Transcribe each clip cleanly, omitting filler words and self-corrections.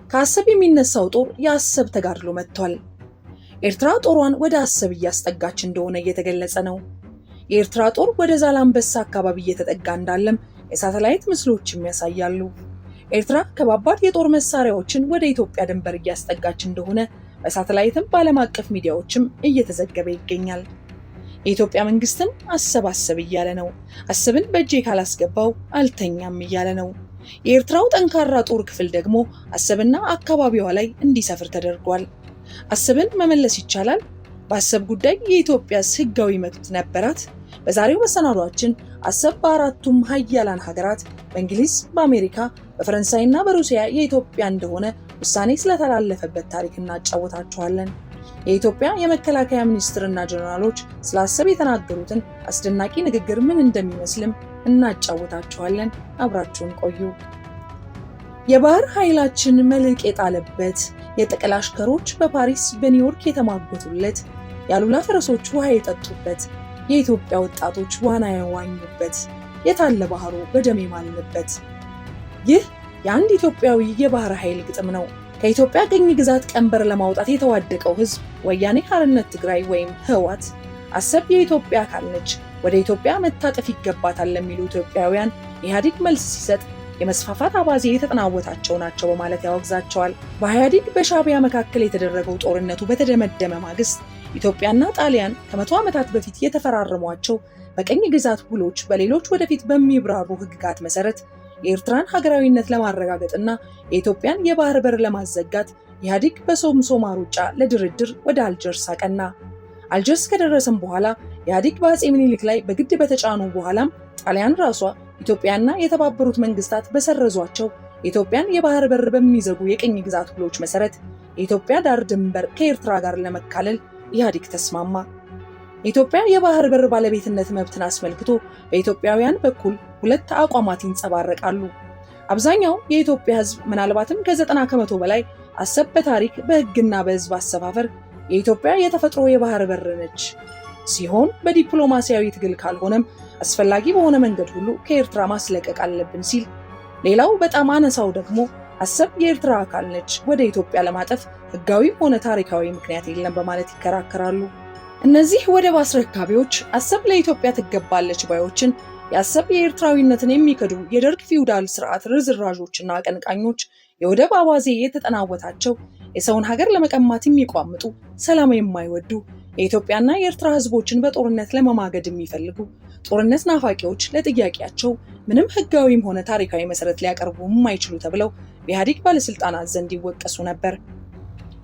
ከአሰብ የሚነሳው ጦር የአሰብ ተጋድሎ መጥቷል። ኤርትራ ጦሯን ወደ አሰብ እያስጠጋች እንደሆነ እየተገለጸ ነው። የኤርትራ ጦር ወደ ዛላምበሳ አካባቢ እየተጠጋ እንዳለም የሳተላይት ምስሎችም ያሳያሉ። ኤርትራ ከባባድ የጦር መሳሪያዎችን ወደ ኢትዮጵያ ድንበር እያስጠጋች እንደሆነ በሳተላይትም በዓለም አቀፍ ሚዲያዎችም እየተዘገበ ይገኛል። የኢትዮጵያ መንግስትም አሰብ እያለ ነው። አሰብን በእጄ ካላስገባው አልተኛም እያለ ነው። የኤርትራው ጠንካራ ጦር ክፍል ደግሞ አሰብና አካባቢዋ ላይ እንዲሰፍር ተደርጓል። አሰብን መመለስ ይቻላል? በአሰብ ጉዳይ የኢትዮጵያስ ህጋዊ መብት ነበራት? በዛሬው መሰናዷችን አሰብ በአራቱም ሀያላን ሀገራት በእንግሊዝ፣ በአሜሪካ፣ በፈረንሳይና በሩሲያ የኢትዮጵያ እንደሆነ ውሳኔ ስለተላለፈበት ታሪክ እናጫወታችኋለን። የኢትዮጵያ የመከላከያ ሚኒስትርና ጀነራሎች ስለ አሰብ የተናገሩትን አስደናቂ ንግግር ምን እንደሚመስልም እናጫወታችኋለን። አብራችሁን ቆዩ። የባህር ኃይላችን መልህቅ የጣለበት፣ የጠቅላይ አሽከሮች በፓሪስ በኒውዮርክ የተማጎቱለት፣ ያሉላ ፈረሶች ውሃ የጠጡበት፣ የኢትዮጵያ ወጣቶች ዋና የዋኙበት፣ የታለ ባህሩ በደም የማልንበት። ይህ የአንድ ኢትዮጵያዊ የባህር ኃይል ግጥም ነው። ከኢትዮጵያ ቅኝ ግዛት ቀንበር ለማውጣት የተዋደቀው ህዝብ ወያኔ ሓርነት ትግራይ ወይም ህወሓት አሰብ የኢትዮጵያ አካል ነች፣ ወደ ኢትዮጵያ መታጠፍ ይገባታል ለሚሉ ኢትዮጵያውያን ኢህአዴግ መልስ ሲሰጥ የመስፋፋት አባዜ የተጠናወታቸው ናቸው በማለት ያወግዛቸዋል። በኢህአዴግ በሻዕቢያ መካከል የተደረገው ጦርነቱ በተደመደመ ማግስት ኢትዮጵያና ጣሊያን ከ100 ዓመታት በፊት የተፈራረሟቸው በቅኝ ግዛት ውሎች በሌሎች ወደፊት በሚብራሩ ህግጋት መሰረት የኤርትራን ሀገራዊነት ለማረጋገጥና የኢትዮጵያን የባህር በር ለማዘጋት ኢህአዴግ በሶምሶማ ሩጫ ለድርድር ወደ አልጀርስ አቀና። አልጀርስ ከደረሰም በኋላ ኢህአዴግ በአፄ ምኒልክ ላይ በግድ በተጫኑ በኋላም ጣሊያን ራሷ ኢትዮጵያና የተባበሩት መንግስታት በሰረዟቸው የኢትዮጵያን የባህር በር በሚዘጉ የቅኝ ግዛት ውሎች መሰረት የኢትዮጵያ ዳር ድንበር ከኤርትራ ጋር ለመካለል ኢህአዴግ ተስማማ። የኢትዮጵያ የባህር በር ባለቤትነት መብትን አስመልክቶ በኢትዮጵያውያን በኩል ሁለት አቋማት ይንጸባረቃሉ። አብዛኛው የኢትዮጵያ ህዝብ ምናልባትም ከ90 ከመቶ በላይ አሰብ በታሪክ በህግና በህዝብ አሰፋፈር የኢትዮጵያ የተፈጥሮ የባህር በር ነች ሲሆን በዲፕሎማሲያዊ ትግል ካልሆነም አስፈላጊ በሆነ መንገድ ሁሉ ከኤርትራ ማስለቀቅ አለብን ሲል፣ ሌላው በጣም አነሳው ደግሞ አሰብ የኤርትራ አካል ነች፣ ወደ ኢትዮጵያ ለማጠፍ ህጋዊ ሆነ ታሪካዊ ምክንያት የለም በማለት ይከራከራሉ። እነዚህ ወደብ አስረካቢዎች አሰብ ለኢትዮጵያ ትገባለች ባዮችን የአሰብ የኤርትራዊነትን የሚከዱ የደርግ ፊውዳል ስርዓት ርዝራዦችና አቀንቃኞች የወደብ አባዜ የተጠናወታቸው የሰውን ሀገር ለመቀማት የሚቋምጡ ሰላም የማይወዱ የኢትዮጵያና የኤርትራ ህዝቦችን በጦርነት ለመማገድ የሚፈልጉ ጦርነት ናፋቂዎች ለጥያቄያቸው ምንም ህጋዊም ሆነ ታሪካዊ መሰረት ሊያቀርቡ የማይችሉ ተብለው በኢህአዴግ ባለስልጣናት ዘንድ ይወቀሱ ነበር።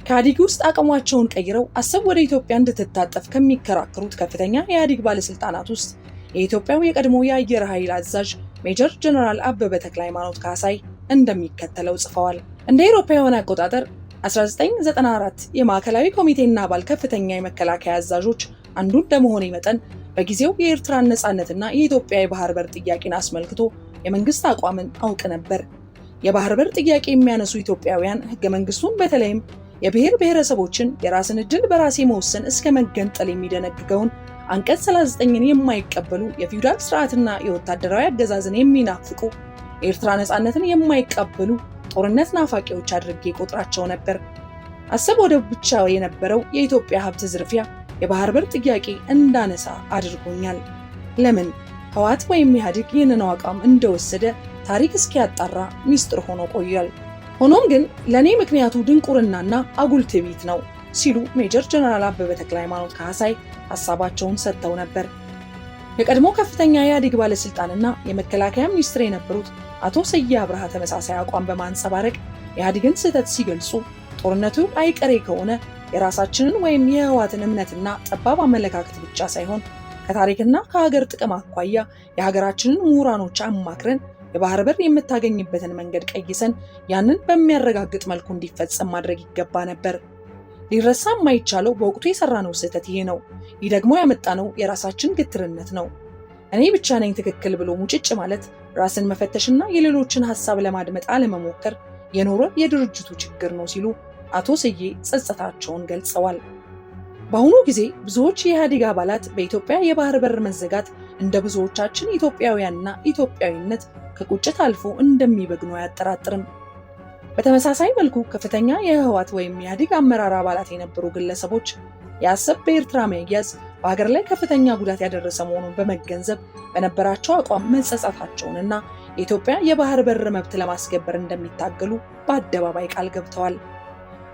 ከኢህአዴግ ውስጥ አቅሟቸውን ቀይረው አሰብ ወደ ኢትዮጵያ እንድትታጠፍ ከሚከራከሩት ከፍተኛ የኢህአዴግ ባለስልጣናት ውስጥ የኢትዮጵያው የቀድሞ የአየር ኃይል አዛዥ ሜጀር ጀነራል አበበ ተክለሃይማኖት ካሳይ እንደሚከተለው ጽፈዋል። እንደ አውሮፓውያን አቆጣጠር 1994 የማዕከላዊ ኮሚቴና አባል ከፍተኛ የመከላከያ አዛዦች አንዱ እንደመሆኔ መጠን በጊዜው የኤርትራን ነፃነትና የኢትዮጵያ የባህር በር ጥያቄን አስመልክቶ የመንግስት አቋምን አውቅ ነበር። የባህር በር ጥያቄ የሚያነሱ ኢትዮጵያውያን ህገ መንግስቱን በተለይም የብሔር ብሔረሰቦችን የራስን ዕድል በራስ መወሰን እስከ መገንጠል የሚደነግገውን አንቀጽ 39ን የማይቀበሉ የፊውዳል ስርዓትና የወታደራዊ አገዛዝን የሚናፍቁ የኤርትራ ነፃነትን የማይቀበሉ ጦርነት ናፋቂዎች አድርጌ ቆጥራቸው ነበር። አሰብ ወደብ ብቻ የነበረው የኢትዮጵያ ሀብት ዝርፊያ የባህር በር ጥያቄ እንዳነሳ አድርጎኛል። ለምን ህወሓት ወይም ኢህአዴግ ይህንን አቋም እንደወሰደ ታሪክ እስኪያጣራ ሚስጥር ሆኖ ቆያል። ሆኖም ግን ለኔ ምክንያቱ ድንቁርናና አጉል ትዕቢት ነው ሲሉ ሜጀር ጀነራል አበበ ተክለሃይማኖት ካሳይ ሐሳባቸውን ሰጥተው ነበር። የቀድሞ ከፍተኛ የኢህአዴግ ባለስልጣንና የመከላከያ ሚኒስትር የነበሩት አቶ ስዬ አብርሃ ተመሳሳይ አቋም በማንጸባረቅ ኢህአዴግን ስህተት ሲገልጹ ጦርነቱ አይቀሬ ከሆነ የራሳችንን ወይም የህወሓትን እምነትና ጠባብ አመለካከት ብቻ ሳይሆን ከታሪክና ከሀገር ጥቅም አኳያ የሀገራችንን ምሁራኖች አማክረን የባህር በር የምታገኝበትን መንገድ ቀይሰን ያንን በሚያረጋግጥ መልኩ እንዲፈጸም ማድረግ ይገባ ነበር። ሊረሳ የማይቻለው በወቅቱ የሰራነው ስህተት ይሄ ነው። ይህ ደግሞ ያመጣነው የራሳችን ግትርነት ነው። እኔ ብቻ ነኝ ትክክል ብሎ ሙጭጭ ማለት ራስን መፈተሽና የሌሎችን ሐሳብ ለማድመጥ አለመሞከር የኖረ የድርጅቱ ችግር ነው ሲሉ አቶ ስዬ ጸጸታቸውን ገልጸዋል። በአሁኑ ጊዜ ብዙዎች የኢህአዴግ አባላት በኢትዮጵያ የባህር በር መዘጋት እንደ ብዙዎቻችን ኢትዮጵያውያንና ኢትዮጵያዊነት ከቁጭት አልፎ እንደሚበግኑ አያጠራጥርም። በተመሳሳይ መልኩ ከፍተኛ የህወሓት ወይም የኢህአዴግ አመራር አባላት የነበሩ ግለሰቦች የአሰብ በኤርትራ መያዝ በሀገር ላይ ከፍተኛ ጉዳት ያደረሰ መሆኑን በመገንዘብ በነበራቸው አቋም መጸጸታቸውንና የኢትዮጵያ የባህር በር መብት ለማስከበር እንደሚታገሉ በአደባባይ ቃል ገብተዋል።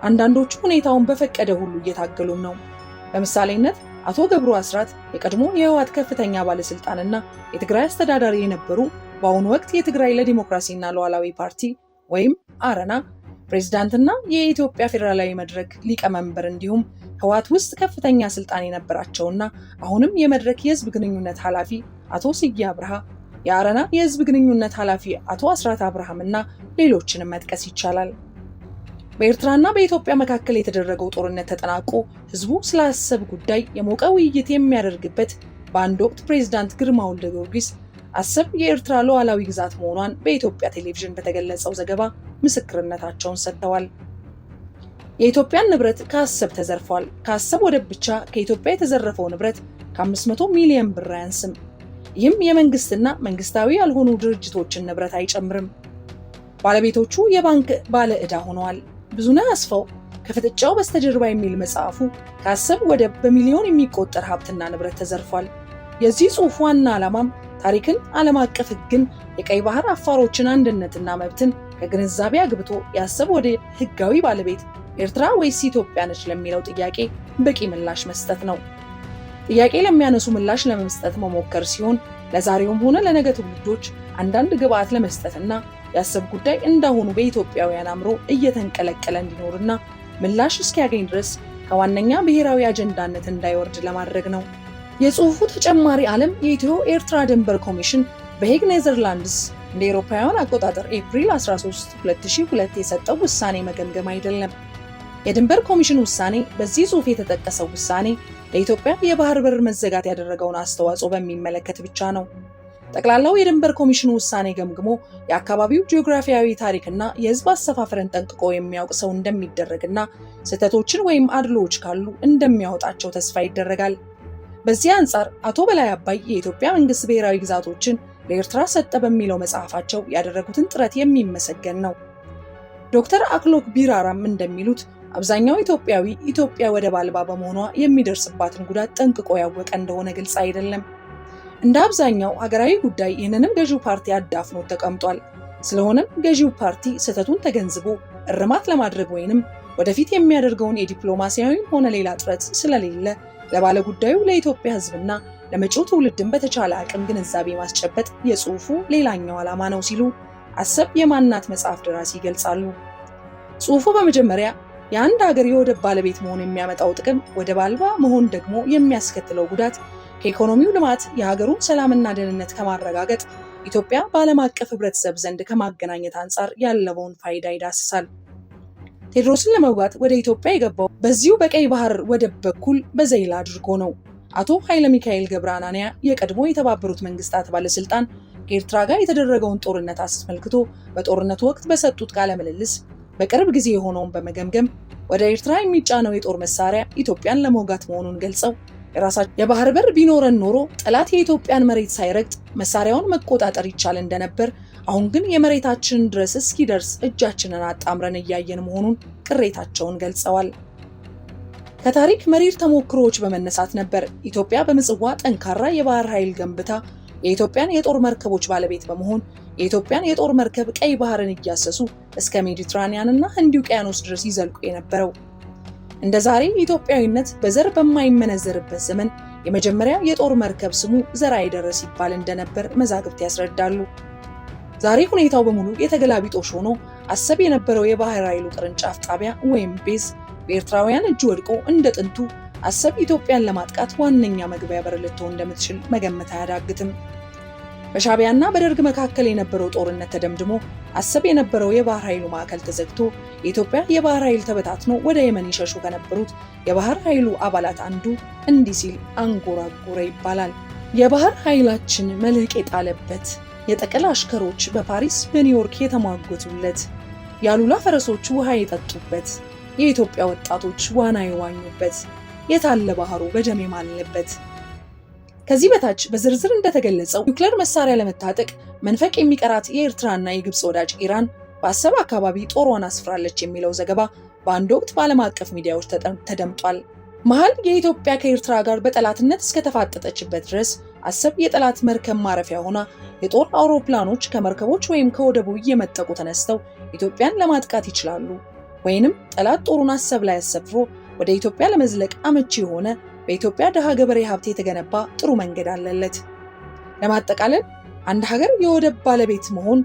አንዳንዶቹ ሁኔታውን በፈቀደ ሁሉ እየታገሉም ነው። በምሳሌነት አቶ ገብሩ አስራት የቀድሞ የህወሓት ከፍተኛ ባለስልጣንና የትግራይ አስተዳዳሪ የነበሩ በአሁኑ ወቅት የትግራይ ለዲሞክራሲና ሉዓላዊ ፓርቲ ወይም አረና ፕሬዝዳንትና የኢትዮጵያ ፌዴራላዊ መድረክ ሊቀመንበር እንዲሁም ህወሓት ውስጥ ከፍተኛ ስልጣን የነበራቸውና አሁንም የመድረክ የህዝብ ግንኙነት ኃላፊ አቶ ስዬ አብርሃ፣ የአረና የህዝብ ግንኙነት ኃላፊ አቶ አስራት አብርሃምና ሌሎችንም መጥቀስ ይቻላል። በኤርትራና በኢትዮጵያ መካከል የተደረገው ጦርነት ተጠናቆ ህዝቡ ስለ አሰብ ጉዳይ የሞቀ ውይይት የሚያደርግበት በአንድ ወቅት ፕሬዝዳንት ግርማ ወልደ ጊዮርጊስ አሰብ የኤርትራ ሉዓላዊ ግዛት መሆኗን በኢትዮጵያ ቴሌቪዥን በተገለጸው ዘገባ ምስክርነታቸውን ሰጥተዋል። የኢትዮጵያን ንብረት ከአሰብ ተዘርፏል። ከአሰብ ወደብ ብቻ ከኢትዮጵያ የተዘረፈው ንብረት ከ500 ሚሊዮን ብር አያንስም። ይህም የመንግስትና መንግስታዊ ያልሆኑ ድርጅቶችን ንብረት አይጨምርም። ባለቤቶቹ የባንክ ባለ ዕዳ ሆነዋል። ብዙነህ አስፋው ከፍጥጫው በስተጀርባ የሚል መጽሐፉ ከአሰብ ወደብ በሚሊዮን የሚቆጠር ሀብትና ንብረት ተዘርፏል። የዚህ ጽሑፍ ዋና ዓላማም ታሪክን፣ ዓለም አቀፍ ሕግን፣ የቀይ ባህር አፋሮችን አንድነትና መብትን ከግንዛቤ አግብቶ የአሰብ ወደብ ህጋዊ ባለቤት ኤርትራ ወይስ ኢትዮጵያ ነች ለሚለው ጥያቄ በቂ ምላሽ መስጠት ነው። ጥያቄ ለሚያነሱ ምላሽ ለመስጠት መሞከር ሲሆን ለዛሬውም ሆነ ለነገ ትውልዶች አንዳንድ ግብዓት ለመስጠትና የአሰብ ጉዳይ እንዳሁኑ በኢትዮጵያውያን አእምሮ እየተንቀለቀለ እንዲኖርና ምላሽ እስኪያገኝ ድረስ ከዋነኛ ብሔራዊ አጀንዳነት እንዳይወርድ ለማድረግ ነው። የጽሑፉ ተጨማሪ ዓለም የኢትዮ ኤርትራ ድንበር ኮሚሽን በሄግ ኔዘርላንድስ እንደ አውሮፓውያን አቆጣጠር ኤፕሪል 13 2002 የሰጠው ውሳኔ መገምገም አይደለም። የድንበር ኮሚሽን ውሳኔ በዚህ ጽሑፍ የተጠቀሰው ውሳኔ ለኢትዮጵያ የባህር በር መዘጋት ያደረገውን አስተዋጽኦ በሚመለከት ብቻ ነው። ጠቅላላው የድንበር ኮሚሽኑ ውሳኔ ገምግሞ የአካባቢው ጂኦግራፊያዊ ታሪክና የህዝብ አሰፋፈርን ጠንቅቆ የሚያውቅ ሰው እንደሚደረግና ስህተቶችን ወይም አድሎዎች ካሉ እንደሚያወጣቸው ተስፋ ይደረጋል። በዚህ አንጻር አቶ በላይ አባይ የኢትዮጵያ መንግስት ብሔራዊ ግዛቶችን ለኤርትራ ሰጠ በሚለው መጽሐፋቸው ያደረጉትን ጥረት የሚመሰገን ነው። ዶክተር አክሎግ ቢራራም እንደሚሉት አብዛኛው ኢትዮጵያዊ ኢትዮጵያ ወደብ አልባ በመሆኗ የሚደርስባትን ጉዳት ጠንቅቆ ያወቀ እንደሆነ ግልጽ አይደለም። እንደ አብዛኛው ሀገራዊ ጉዳይ ይህንንም ገዢው ፓርቲ አዳፍኖት ተቀምጧል። ስለሆነም ገዢው ፓርቲ ስህተቱን ተገንዝቦ እርማት ለማድረግ ወይንም ወደፊት የሚያደርገውን የዲፕሎማሲያዊም ሆነ ሌላ ጥረት ስለሌለ ለባለ ጉዳዩ ለኢትዮጵያ ህዝብና ለመጪው ትውልድን በተቻለ አቅም ግንዛቤ ማስጨበጥ የጽሑፉ ሌላኛው ዓላማ ነው ሲሉ አሰብ የማናት መጽሐፍ ደራሲ ይገልጻሉ። ጽሑፉ በመጀመሪያ የአንድ ሀገር የወደብ ባለቤት መሆን የሚያመጣው ጥቅም፣ ወደብ አልባ መሆን ደግሞ የሚያስከትለው ጉዳት ከኢኮኖሚው ልማት የሀገሩን ሰላምና ደህንነት ከማረጋገጥ ኢትዮጵያ በዓለም አቀፍ ህብረተሰብ ዘንድ ከማገናኘት አንጻር ያለውን ፋይዳ ይዳስሳል። ቴዎድሮስን ለመውጋት ወደ ኢትዮጵያ የገባው በዚሁ በቀይ ባህር ወደብ በኩል በዘይላ አድርጎ ነው። አቶ ኃይለ ሚካኤል ገብረአናንያ የቀድሞ የተባበሩት መንግስታት ባለስልጣን ከኤርትራ ጋር የተደረገውን ጦርነት አስመልክቶ በጦርነቱ ወቅት በሰጡት ቃለ ምልልስ በቅርብ ጊዜ የሆነውን በመገምገም ወደ ኤርትራ የሚጫነው የጦር መሳሪያ ኢትዮጵያን ለመውጋት መሆኑን ገልጸው የራሳቸው የባህር በር ቢኖረን ኖሮ ጠላት የኢትዮጵያን መሬት ሳይረግጥ መሳሪያውን መቆጣጠር ይቻል እንደነበር፣ አሁን ግን የመሬታችንን ድረስ እስኪደርስ እጃችንን አጣምረን እያየን መሆኑን ቅሬታቸውን ገልጸዋል። ከታሪክ መሪር ተሞክሮዎች በመነሳት ነበር ኢትዮጵያ በምጽዋ ጠንካራ የባህር ኃይል ገንብታ የኢትዮጵያን የጦር መርከቦች ባለቤት በመሆን የኢትዮጵያን የጦር መርከብ ቀይ ባህርን እያሰሱ እስከ ሜዲትራኒያንና ህንድ ውቅያኖስ ድረስ ይዘልቁ የነበረው። እንደ ዛሬ ኢትዮጵያዊነት በዘር በማይመነዘርበት ዘመን የመጀመሪያ የጦር መርከብ ስሙ ዘርአይ ደረስ ይባል እንደነበር መዛግብት ያስረዳሉ። ዛሬ ሁኔታው በሙሉ የተገላቢጦሽ ሆኖ አሰብ የነበረው የባህር ኃይሉ ቅርንጫፍ ጣቢያ ወይም ቤዝ በኤርትራውያን እጅ ወድቆ እንደ ጥንቱ አሰብ ኢትዮጵያን ለማጥቃት ዋነኛ መግቢያ በር ልትሆን እንደምትችል መገመት አያዳግትም። በሻዕቢያና በደርግ መካከል የነበረው ጦርነት ተደምድሞ አሰብ የነበረው የባህር ኃይሉ ማዕከል ተዘግቶ የኢትዮጵያ የባህር ኃይል ተበታትኖ ወደ የመን ይሸሹ ከነበሩት የባህር ኃይሉ አባላት አንዱ እንዲህ ሲል አንጎራጎረ ይባላል። የባህር ኃይላችን መልህቅ የጣለበት፣ የጠቅል አሽከሮች በፓሪስ በኒውዮርክ የተሟገቱለት፣ ያሉላ ፈረሶች ውሃ የጠጡበት፣ የኢትዮጵያ ወጣቶች ዋና የዋኙበት፣ የታለ ባህሩ በደም የማለበት። ከዚህ በታች በዝርዝር እንደተገለጸው ኒውክሌር መሳሪያ ለመታጠቅ መንፈቅ የሚቀራት የኤርትራና የግብፅ ወዳጅ ኢራን በአሰብ አካባቢ ጦሯን አስፍራለች የሚለው ዘገባ በአንድ ወቅት በዓለም አቀፍ ሚዲያዎች ተደምጧል። መሃል የኢትዮጵያ ከኤርትራ ጋር በጠላትነት እስከተፋጠጠችበት ድረስ አሰብ የጠላት መርከብ ማረፊያ ሆና የጦር አውሮፕላኖች ከመርከቦች ወይም ከወደቡ እየመጠቁ ተነስተው ኢትዮጵያን ለማጥቃት ይችላሉ። ወይንም ጠላት ጦሩን አሰብ ላይ አሰፍሮ ወደ ኢትዮጵያ ለመዝለቅ አመቺ የሆነ በኢትዮጵያ ደሃ ገበሬ ሀብት የተገነባ ጥሩ መንገድ አለለት። ለማጠቃለል አንድ ሀገር የወደብ ባለቤት መሆን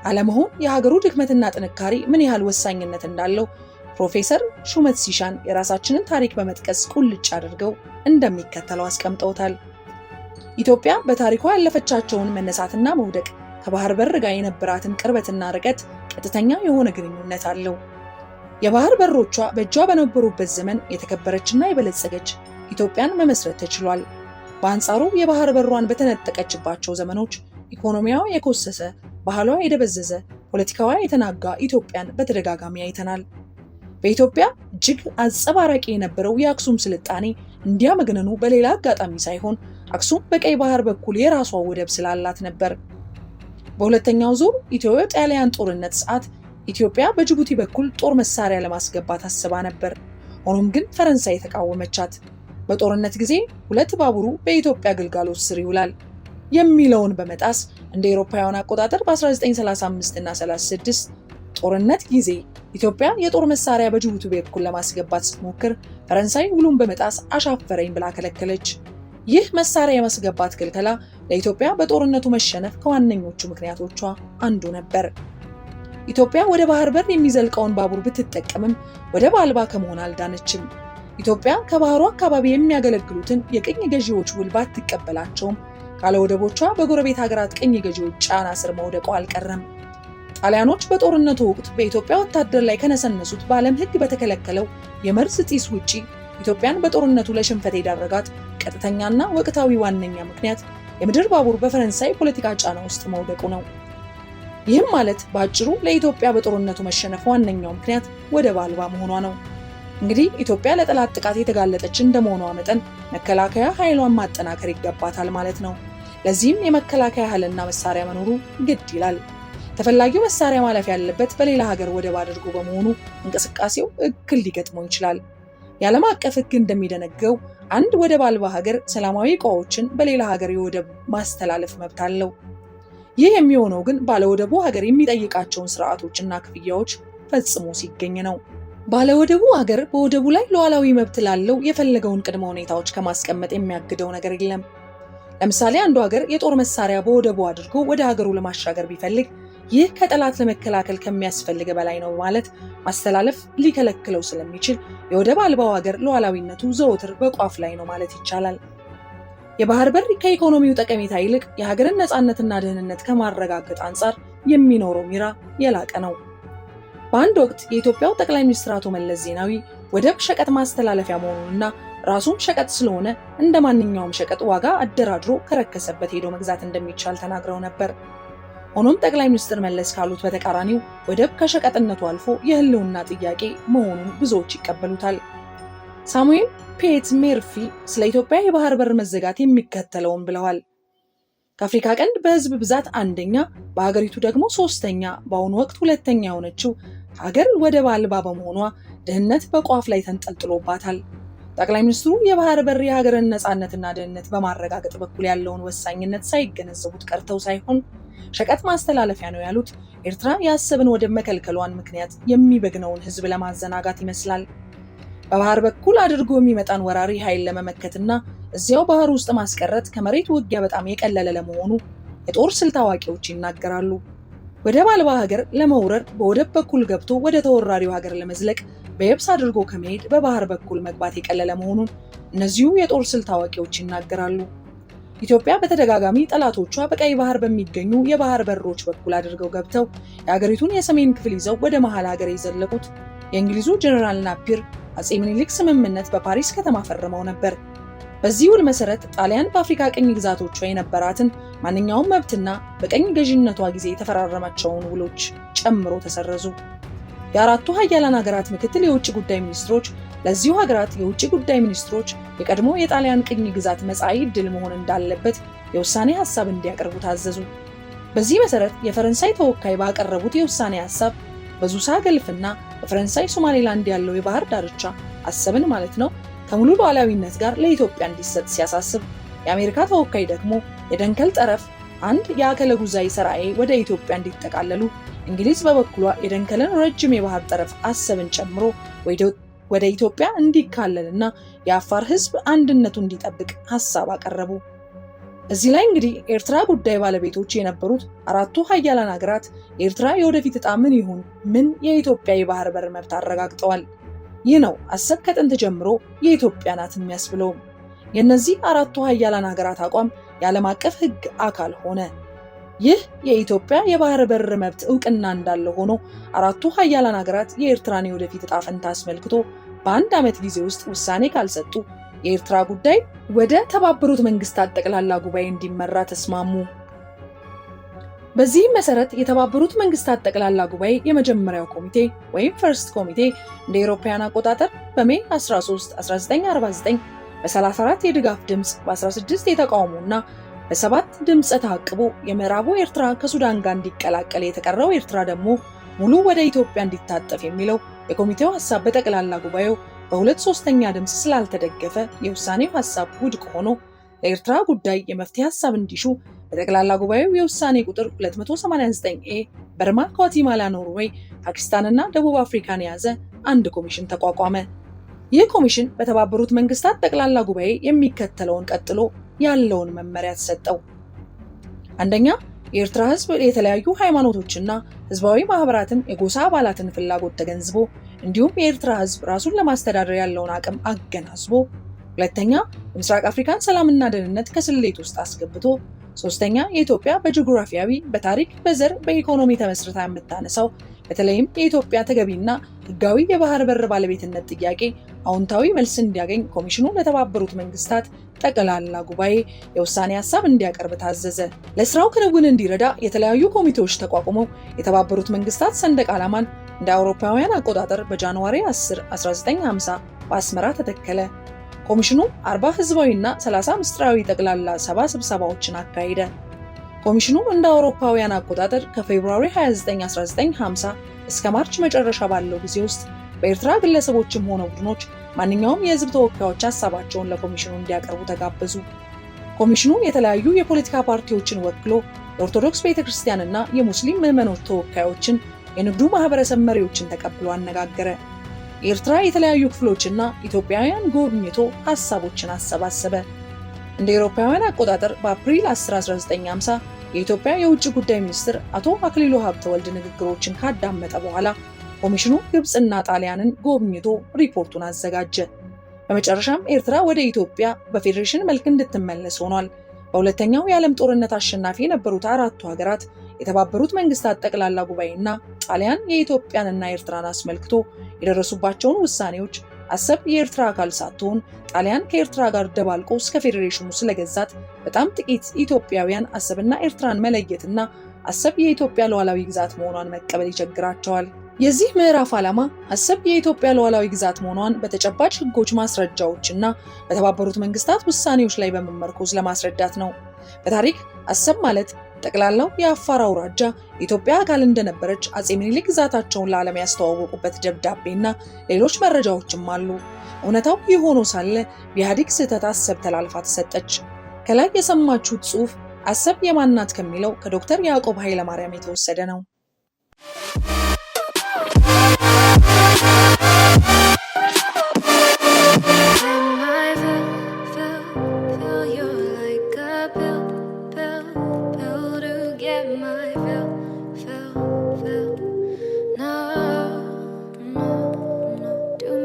አለመሆን የሀገሩ ድክመትና ጥንካሬ ምን ያህል ወሳኝነት እንዳለው ፕሮፌሰር ሹመት ሲሻን የራሳችንን ታሪክ በመጥቀስ ቁልጭ አድርገው እንደሚከተለው አስቀምጠውታል። ኢትዮጵያ በታሪኳ ያለፈቻቸውን መነሳትና መውደቅ ከባህር በር ጋር የነበራትን ቅርበትና ርቀት ቀጥተኛ የሆነ ግንኙነት አለው። የባህር በሮቿ በእጇ በነበሩበት ዘመን የተከበረችና የበለጸገች ኢትዮጵያን መመስረት ተችሏል። በአንጻሩ የባህር በሯን በተነጠቀችባቸው ዘመኖች ኢኮኖሚያዋ የኮሰሰ፣ ባህሏ የደበዘዘ፣ ፖለቲካዋ የተናጋ ኢትዮጵያን በተደጋጋሚ አይተናል። በኢትዮጵያ እጅግ አንጸባራቂ የነበረው የአክሱም ስልጣኔ እንዲያመግነኑ በሌላ አጋጣሚ ሳይሆን አክሱም በቀይ ባህር በኩል የራሷ ወደብ ስላላት ነበር። በሁለተኛው ዙር ኢትዮ-ጣሊያን ጦርነት ሰዓት ኢትዮጵያ በጅቡቲ በኩል ጦር መሳሪያ ለማስገባት አስባ ነበር። ሆኖም ግን ፈረንሳይ ተቃወመቻት። በጦርነት ጊዜ ሁለት ባቡሩ በኢትዮጵያ ግልጋሎት ስር ይውላል የሚለውን በመጣስ እንደ አውሮፓውያን አቆጣጠር በ1935 እና 36 ጦርነት ጊዜ ኢትዮጵያ የጦር መሳሪያ በጅቡቲ በኩል ለማስገባት ስትሞክር ፈረንሳይ ውሉን በመጣስ አሻፈረኝ ብላ ከለከለች። ይህ መሳሪያ የማስገባት ክልከላ ለኢትዮጵያ በጦርነቱ መሸነፍ ከዋነኞቹ ምክንያቶቿ አንዱ ነበር። ኢትዮጵያ ወደ ባህር በር የሚዘልቀውን ባቡር ብትጠቀምም ወደብ አልባ ከመሆን አልዳነችም። ኢትዮጵያ ከባህሩ አካባቢ የሚያገለግሉትን የቅኝ ገዢዎች ውል ባትቀበላቸውም ካለ ወደቦቿ በጎረቤት ሀገራት ቅኝ ገዢዎች ጫና ስር መውደቋ አልቀረም። ጣሊያኖች በጦርነቱ ወቅት በኢትዮጵያ ወታደር ላይ ከነሰነሱት በዓለም ሕግ በተከለከለው የመርዝ ጢስ ውጪ ኢትዮጵያን በጦርነቱ ለሽንፈት የዳረጋት ቀጥተኛና ወቅታዊ ዋነኛ ምክንያት የምድር ባቡር በፈረንሳይ ፖለቲካ ጫና ውስጥ መውደቁ ነው። ይህም ማለት በአጭሩ ለኢትዮጵያ በጦርነቱ መሸነፍ ዋነኛው ምክንያት ወደብ አልባ መሆኗ ነው። እንግዲህ ኢትዮጵያ ለጠላት ጥቃት የተጋለጠች እንደመሆኗ መጠን መከላከያ ኃይሏን ማጠናከር ይገባታል ማለት ነው። ለዚህም የመከላከያ ኃይልና መሳሪያ መኖሩ ግድ ይላል። ተፈላጊው መሳሪያ ማለፍ ያለበት በሌላ ሀገር ወደብ አድርጎ በመሆኑ እንቅስቃሴው እክል ሊገጥመው ይችላል። የዓለም አቀፍ ሕግ እንደሚደነገው አንድ ወደብ አልባ ሀገር ሰላማዊ ዕቃዎችን በሌላ ሀገር የወደብ ማስተላለፍ መብት አለው። ይህ የሚሆነው ግን ባለወደቡ ሀገር የሚጠይቃቸውን ስርዓቶችና ክፍያዎች ፈጽሞ ሲገኝ ነው። ባለወደቡ ሀገር በወደቡ ላይ ሉዓላዊ መብት ላለው የፈለገውን ቅድመ ሁኔታዎች ከማስቀመጥ የሚያግደው ነገር የለም። ለምሳሌ አንዱ ሀገር የጦር መሳሪያ በወደቡ አድርጎ ወደ ሀገሩ ለማሻገር ቢፈልግ ይህ ከጠላት ለመከላከል ከሚያስፈልግ በላይ ነው ማለት ማስተላለፍ ሊከለክለው ስለሚችል የወደብ አልባው ሀገር ሉዓላዊነቱ ዘወትር በቋፍ ላይ ነው ማለት ይቻላል። የባህር በር ከኢኮኖሚው ጠቀሜታ ይልቅ የሀገርን ነፃነትና ደህንነት ከማረጋገጥ አንጻር የሚኖረው ሚና የላቀ ነው። በአንድ ወቅት የኢትዮጵያው ጠቅላይ ሚኒስትር አቶ መለስ ዜናዊ ወደብ ሸቀጥ ማስተላለፊያ መሆኑንና ራሱም ሸቀጥ ስለሆነ እንደ ማንኛውም ሸቀጥ ዋጋ አደራድሮ ከረከሰበት ሄዶ መግዛት እንደሚቻል ተናግረው ነበር። ሆኖም ጠቅላይ ሚኒስትር መለስ ካሉት በተቃራኒው ወደብ ከሸቀጥነቱ አልፎ የህልውና ጥያቄ መሆኑን ብዙዎች ይቀበሉታል። ሳሙኤል ፔት ሜርፊ ስለ ኢትዮጵያ የባህር በር መዘጋት የሚከተለውን ብለዋል። ከአፍሪካ ቀንድ በህዝብ ብዛት አንደኛ፣ በሀገሪቱ ደግሞ ሶስተኛ፣ በአሁኑ ወቅት ሁለተኛ የሆነችው ሀገር ወደብ አልባ በመሆኗ ድህነት በቋፍ ላይ ተንጠልጥሎባታል። ጠቅላይ ሚኒስትሩ የባህር በር የሀገርን ነፃነትና ደህንነት በማረጋገጥ በኩል ያለውን ወሳኝነት ሳይገነዘቡት ቀርተው ሳይሆን ሸቀጥ ማስተላለፊያ ነው ያሉት ኤርትራ የአሰብን ወደብ መከልከሏን ምክንያት የሚበግነውን ህዝብ ለማዘናጋት ይመስላል። በባህር በኩል አድርጎ የሚመጣን ወራሪ ኃይል ለመመከትና እዚያው ባህር ውስጥ ማስቀረት ከመሬት ውጊያ በጣም የቀለለ ለመሆኑ የጦር ስልት አዋቂዎች ይናገራሉ። ወደብ አልባ ሀገር ለመውረር በወደብ በኩል ገብቶ ወደ ተወራሪው ሀገር ለመዝለቅ በየብስ አድርጎ ከመሄድ በባህር በኩል መግባት የቀለለ መሆኑን እነዚሁ የጦር ስልት አዋቂዎች ይናገራሉ። ኢትዮጵያ በተደጋጋሚ ጠላቶቿ በቀይ ባህር በሚገኙ የባህር በሮች በኩል አድርገው ገብተው የሀገሪቱን የሰሜን ክፍል ይዘው ወደ መሃል ሀገር የዘለቁት የእንግሊዙ ጀነራል ናፒር አጼ ምኒልክ ስምምነት በፓሪስ ከተማ ፈርመው ነበር። በዚህ ውል መሰረት ጣሊያን በአፍሪካ ቅኝ ግዛቶቿ የነበራትን ማንኛውም መብትና በቀኝ ገዢነቷ ጊዜ የተፈራረመቻቸውን ውሎች ጨምሮ ተሰረዙ። የአራቱ ሀያላን ሀገራት ምክትል የውጭ ጉዳይ ሚኒስትሮች ለዚሁ ሀገራት የውጭ ጉዳይ ሚኒስትሮች የቀድሞ የጣሊያን ቅኝ ግዛት መጻኢ ዕድል መሆን እንዳለበት የውሳኔ ሀሳብ እንዲያቀርቡ ታዘዙ። በዚህ መሰረት የፈረንሳይ ተወካይ ባቀረቡት የውሳኔ ሐሳብ በዙሳ ገልፍና በፈረንሳይ ሶማሌላንድ ያለው የባህር ዳርቻ አሰብን ማለት ነው ከሙሉ ሉዓላዊነት ጋር ለኢትዮጵያ እንዲሰጥ ሲያሳስብ፣ የአሜሪካ ተወካይ ደግሞ የደንከል ጠረፍ አንድ የአከለ ጉዛይ ሰራኤ ወደ ኢትዮጵያ እንዲጠቃለሉ፣ እንግሊዝ በበኩሏ የደንከልን ረጅም የባህር ጠረፍ አሰብን ጨምሮ ወደ ኢትዮጵያ እንዲካለልና የአፋር ሕዝብ አንድነቱ እንዲጠብቅ ሐሳብ አቀረቡ። እዚህ ላይ እንግዲህ ኤርትራ ጉዳይ ባለቤቶች የነበሩት አራቱ ሀያላን ሀገራት የኤርትራ የወደፊት ዕጣ ምን ይሁን ምን የኢትዮጵያ የባህር በር መብት አረጋግጠዋል። ይህ ነው አሰብ ከጥንት ጀምሮ የኢትዮጵያ ናት የሚያስብለውም። የእነዚህ አራቱ ሀያላን ሀገራት አቋም የዓለም አቀፍ ሕግ አካል ሆነ። ይህ የኢትዮጵያ የባህር በር መብት እውቅና እንዳለ ሆኖ አራቱ ሀያላን ሀገራት የኤርትራን የወደፊት ዕጣ ፈንታ አስመልክቶ በአንድ ዓመት ጊዜ ውስጥ ውሳኔ ካልሰጡ የኤርትራ ጉዳይ ወደ ተባበሩት መንግስታት ጠቅላላ ጉባኤ እንዲመራ ተስማሙ። በዚህም መሰረት የተባበሩት መንግስታት ጠቅላላ ጉባኤ የመጀመሪያው ኮሚቴ ወይም ፈርስት ኮሚቴ እንደ አውሮፓውያን አቆጣጠር በሜይ 13 1949 በ34 የድጋፍ ድምጽ በ16 የተቃውሞና በ7 ድምጽ ተአቅቦ የምዕራቡ ኤርትራ ከሱዳን ጋር እንዲቀላቀል የተቀረው ኤርትራ ደግሞ ሙሉ ወደ ኢትዮጵያ እንዲታጠፍ የሚለው የኮሚቴው ሐሳብ በጠቅላላ ጉባኤው በ2/3 ድምጽ ስላልተደገፈ የውሳኔው ሐሳብ ውድቅ ሆኖ ለኤርትራ ጉዳይ የመፍትሄ ሐሳብ እንዲሹ በጠቅላላ ጉባኤው የውሳኔ ቁጥር 289 በርማ፣ ጓቲማላ፣ ኖርዌይ፣ ፓኪስታንና ደቡብ አፍሪካን የያዘ አንድ ኮሚሽን ተቋቋመ። ይህ ኮሚሽን በተባበሩት መንግስታት ጠቅላላ ጉባኤ የሚከተለውን ቀጥሎ ያለውን መመሪያ ተሰጠው። አንደኛ፣ የኤርትራ ህዝብ የተለያዩ ሃይማኖቶችና ህዝባዊ ማህበራትን የጎሳ አባላትን ፍላጎት ተገንዝቦ እንዲሁም የኤርትራ ህዝብ ራሱን ለማስተዳደር ያለውን አቅም አገናዝቦ፣ ሁለተኛ፣ የምስራቅ አፍሪካን ሰላምና ደህንነት ከስሌት ውስጥ አስገብቶ፣ ሶስተኛ፣ የኢትዮጵያ በጂኦግራፊያዊ፣ በታሪክ፣ በዘር፣ በኢኮኖሚ ተመስርታ የምታነሳው በተለይም የኢትዮጵያ ተገቢና ህጋዊ የባህር በር ባለቤትነት ጥያቄ አዎንታዊ መልስ እንዲያገኝ ኮሚሽኑ ለተባበሩት መንግስታት ጠቅላላ ጉባኤ የውሳኔ ሐሳብ እንዲያቀርብ ታዘዘ። ለስራው ክንውን እንዲረዳ የተለያዩ ኮሚቴዎች ተቋቁመው የተባበሩት መንግስታት ሰንደቅ ዓላማን እንደ አውሮፓውያን አቆጣጠር በጃንዋሪ 10 1950 በአስመራ ተተከለ። ኮሚሽኑ 40 ህዝባዊና 30 ምስጢራዊ ጠቅላላ 70 ስብሰባዎችን አካሄደ። ኮሚሽኑ እንደ አውሮፓውያን አቆጣጠር ከፌብሩዋሪ 29 1950 እስከ ማርች መጨረሻ ባለው ጊዜ ውስጥ በኤርትራ ግለሰቦችም ሆነ ቡድኖች ማንኛውም የህዝብ ተወካዮች ሐሳባቸውን ለኮሚሽኑ እንዲያቀርቡ ተጋበዙ። ኮሚሽኑ የተለያዩ የፖለቲካ ፓርቲዎችን ወክሎ የኦርቶዶክስ ቤተክርስቲያንና የሙስሊም ምዕመኖች ተወካዮችን፣ የንግዱ ማህበረሰብ መሪዎችን ተቀብሎ አነጋገረ። የኤርትራ የተለያዩ ክፍሎችና ኢትዮጵያውያን ጎብኝቶ ሐሳቦችን አሰባሰበ። እንደ አውሮፓውያን አቆጣጠር በአፕሪል 10 1950 የኢትዮጵያ የውጭ ጉዳይ ሚኒስትር አቶ አክሊሉ ሀብተወልድ ንግግሮችን ካዳመጠ በኋላ ኮሚሽኑ ግብጽና ጣሊያንን ጎብኝቶ ሪፖርቱን አዘጋጀ። በመጨረሻም ኤርትራ ወደ ኢትዮጵያ በፌዴሬሽን መልክ እንድትመለስ ሆኗል። በሁለተኛው የዓለም ጦርነት አሸናፊ የነበሩት አራቱ ሀገራት የተባበሩት መንግስታት ጠቅላላ ጉባኤና ጣሊያን የኢትዮጵያንና ኤርትራን አስመልክቶ የደረሱባቸውን ውሳኔዎች አሰብ የኤርትራ አካል ሳትሆን ጣሊያን ከኤርትራ ጋር ደባልቆ እስከ ፌዴሬሽኑ ስለገዛት በጣም ጥቂት ኢትዮጵያውያን አሰብና ኤርትራን መለየትና አሰብ የኢትዮጵያ ሉዓላዊ ግዛት መሆኗን መቀበል ይቸግራቸዋል። የዚህ ምዕራፍ ዓላማ አሰብ የኢትዮጵያ ሉዓላዊ ግዛት መሆኗን በተጨባጭ ህጎች፣ ማስረጃዎችና በተባበሩት መንግስታት ውሳኔዎች ላይ በመመርኮዝ ለማስረዳት ነው። በታሪክ አሰብ ማለት ጠቅላላው የአፋር አውራጃ የኢትዮጵያ አካል እንደነበረች አጼ ምኒልክ ግዛታቸውን ለዓለም ያስተዋወቁበት ደብዳቤና ሌሎች መረጃዎችም አሉ። እውነታው ይህ ሆኖ ሳለ በኢህአዴግ ስህተት አሰብ ተላልፋ ተሰጠች። ከላይ የሰማችሁት ጽሑፍ አሰብ የማን ናት ከሚለው ከዶክተር ያዕቆብ ኃይለማርያም የተወሰደ ነው። my